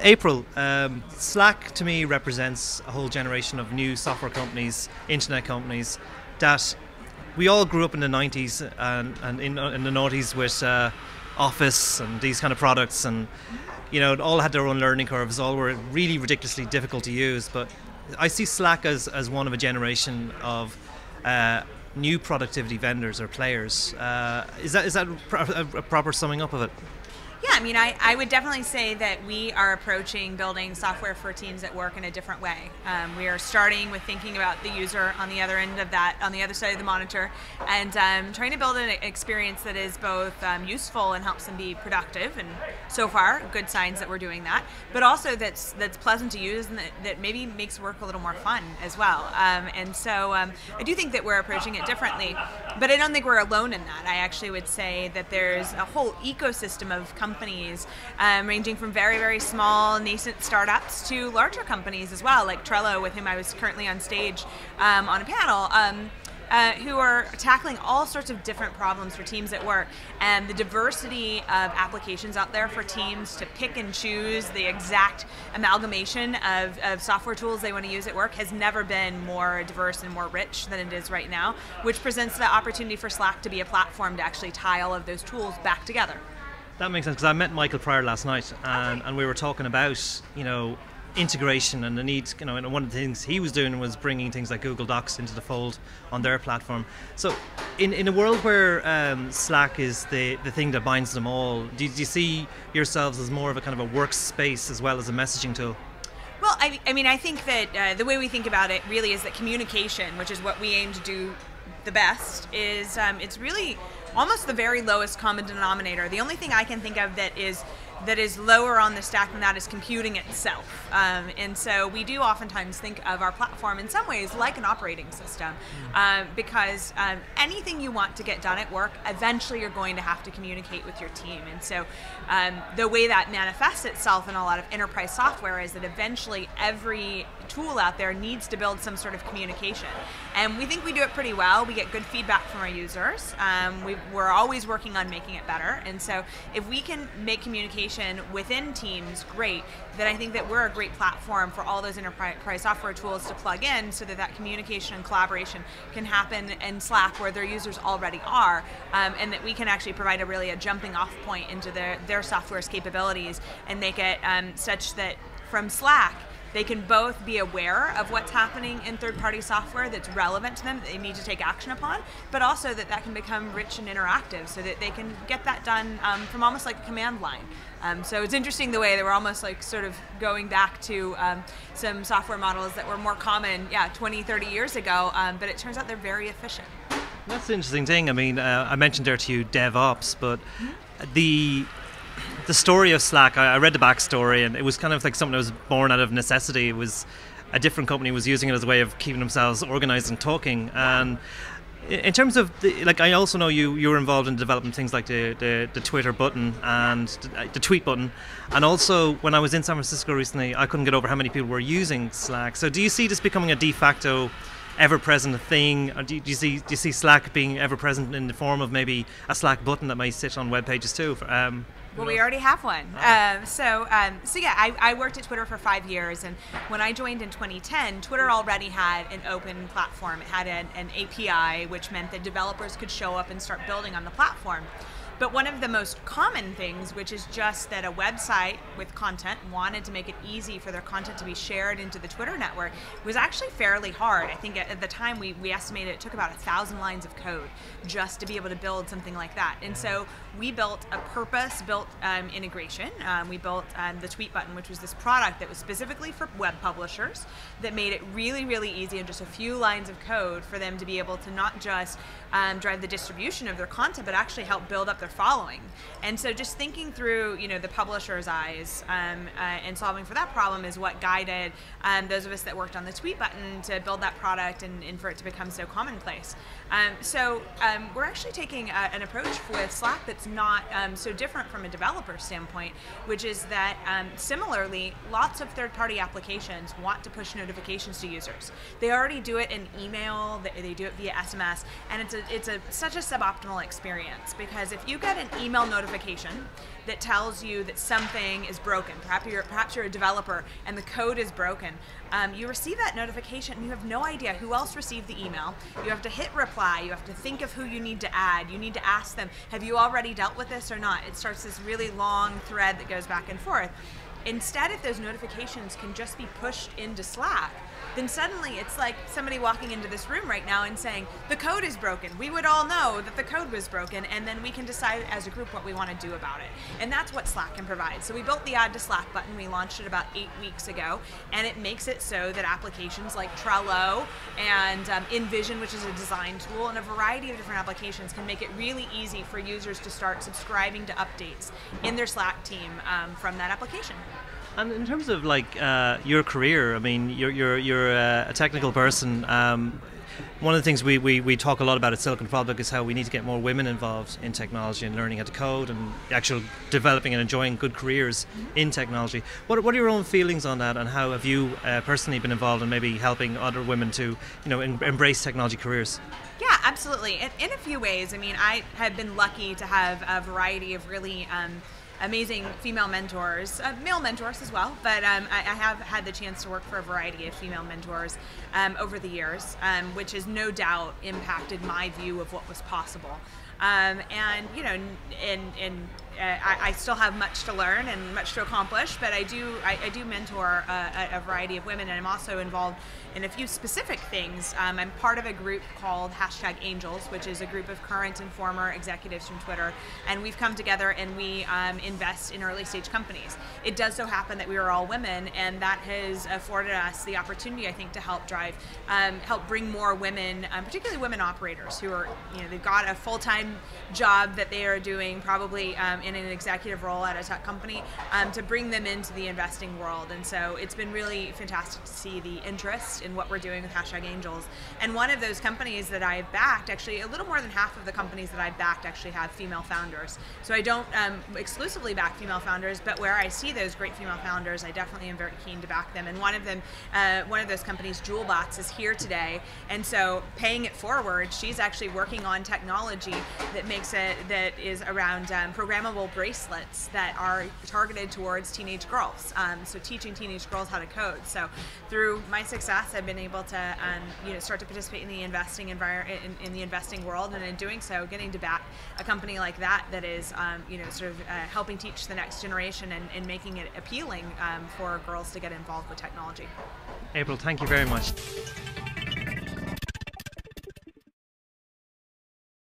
April, Slack to me represents a whole generation of new software companies, internet companies, that we all grew up in the 90s and in the noughties with Office and these kind of products, and it all had their own learning curves, all were really ridiculously difficult to use. But I see Slack as one of a generation of new productivity vendors or players. Is that a proper summing up of it? Yeah, I mean, I would definitely say that we are approaching building software for teams at work in a different way. We are starting with thinking about the user on the other end of that, on the other side of the monitor, and trying to build an experience that is both useful and helps them be productive, and so far, good signs that we're doing that, but also that's pleasant to use and that maybe makes work a little more fun as well. And so I do think that we're approaching it differently, but I don't think we're alone in that. I actually would say that there's a whole ecosystem of companies ranging from very, very small nascent startups to larger companies as well, like Trello, with whom I was currently on stage on a panel, who are tackling all sorts of different problems for teams at work. And the diversity of applications out there for teams to pick and choose the exact amalgamation of software tools they want to use at work has never been more diverse and more rich than it is right now, which presents the opportunity for Slack to be a platform to actually tie all of those tools back together. That makes sense, because I met Michael Pryor last night, and we were talking about integration and the need. And one of the things he was doing was bringing things like Google Docs into the fold on their platform. So, in a world where Slack is the thing that binds them all, do you see yourselves as more of a kind of a workspace as well as a messaging tool? Well, I mean, I think that the way we think about it really is that communication, which is what we aim to do the best, is it's really almost the very lowest common denominator. The only thing I can think of that is lower on the stack than that is computing itself. And so we do oftentimes think of our platform in some ways like an operating system, because anything you want to get done at work, eventually you're going to have to communicate with your team. And so the way that manifests itself in a lot of enterprise software is that eventually every tool out there needs to build some sort of communication. And we think we do it pretty well. We get good feedback from our users. We're always working on making it better. And so if we can make communication within teams great, then I think that we're a great platform for all those enterprise software tools to plug in so that that communication and collaboration can happen in Slack where their users already are, and that we can actually provide a jumping off point into their software's capabilities and make it such that from Slack, they can both be aware of what's happening in third-party software that's relevant to them, that they need to take action upon, but also that can become rich and interactive so that they can get that done from almost like a command line. So it's interesting the way that we're almost like sort of going back to some software models that were more common, 20, 30 years ago, but it turns out they're very efficient. That's the interesting thing. I mean, I mentioned there to you DevOps, but the story of Slack, I read the backstory, and it was kind of like something that was born out of necessity. It was a different company was using it as a way of keeping themselves organized and talking. And in terms of I also know you were involved in developing things like the Twitter button and the tweet button, and also when I was in San Francisco recently, I couldn't get over how many people were using Slack. So do you see this becoming a de facto ever-present thing? Or do you see Slack being ever-present in the form of maybe a Slack button that may sit on web pages too? Well, we already have one. So yeah, I worked at Twitter for 5 years, and when I joined in 2010, Twitter already had an open platform. It had an API, which meant that developers could show up and start building on the platform. But one of the most common things, which is just that a website with content wanted to make it easy for their content to be shared into the Twitter network, was actually fairly hard. I think at the time we estimated it took about 1,000 lines of code just to be able to build something like that. And so we built a purpose-built integration. We built the tweet button, which was this product that was specifically for web publishers that made it really, really easy in just a few lines of code for them to be able to not just drive the distribution of their content, but actually help build up their following. And so just thinking through, the publisher's eyes and solving for that problem is what guided those of us that worked on the tweet button to build that product and for it to become so commonplace. So we're actually taking an approach with Slack that's not so different from a developer standpoint, which is that similarly, lots of third-party applications want to push notifications to users. They already do it in email, they do it via SMS, and it's such a suboptimal experience, because if you get an email notification that tells you that something is broken, perhaps you're a developer and the code is broken, you receive that notification and you have no idea who else received the email. You have to hit reply, you have to think of who you need to add, you need to ask them, have you already dealt with this or not? It starts this really long thread that goes back and forth. Instead, if those notifications can just be pushed into Slack, then suddenly it's like somebody walking into this room right now and saying, the code is broken. We would all know that the code was broken, and then we can decide as a group what we want to do about it. And that's what Slack can provide. So we built the Add to Slack button. We launched it about 8 weeks ago, and it makes it so that applications like Trello and InVision, which is a design tool, and a variety of different applications can make it really easy for users to start subscribing to updates in their Slack team from that application. And in terms of like your career, I mean, you're a technical person. One of the things we talk a lot about at Silicon Republic is how we need to get more women involved in technology and learning how to code and actual developing and enjoying good careers in technology. What are your own feelings on that, and how have you personally been involved in maybe helping other women to embrace technology careers? Yeah, absolutely. In a few ways. I mean, I have been lucky to have a variety of really amazing female mentors, male mentors as well, but I have had the chance to work for a variety of female mentors over the years, which has no doubt impacted my view of what was possible. And I still have much to learn and much to accomplish, but I do mentor a variety of women, and I'm also involved in a few specific things. I'm part of a group called #Angels, which is a group of current and former executives from Twitter, and we've come together and we invest in early stage companies. It does so happen that we are all women, and that has afforded us the opportunity, I think, to help bring more women, particularly women operators who are, they've got a full-time job that they are doing, probably in an executive role at a tech company, to bring them into the investing world. And so it's been really fantastic to see the interest in what we're doing with #Angels. And one of those companies that I've backed, actually a little more than half of the companies that I've backed actually have female founders. So I don't exclusively back female founders, but where I see those great female founders, I definitely am very keen to back them. And one of those companies, JewelBots, is here today. And so paying it forward, she's actually working on technology that is around programmable bracelets that are targeted towards teenage girls. So teaching teenage girls how to code. So through my success, I've been able to start to participate in the investing in the investing world, and in doing so, getting to back a company like that is helping teach the next generation and making it appealing for girls to get involved with technology. April, thank you very much.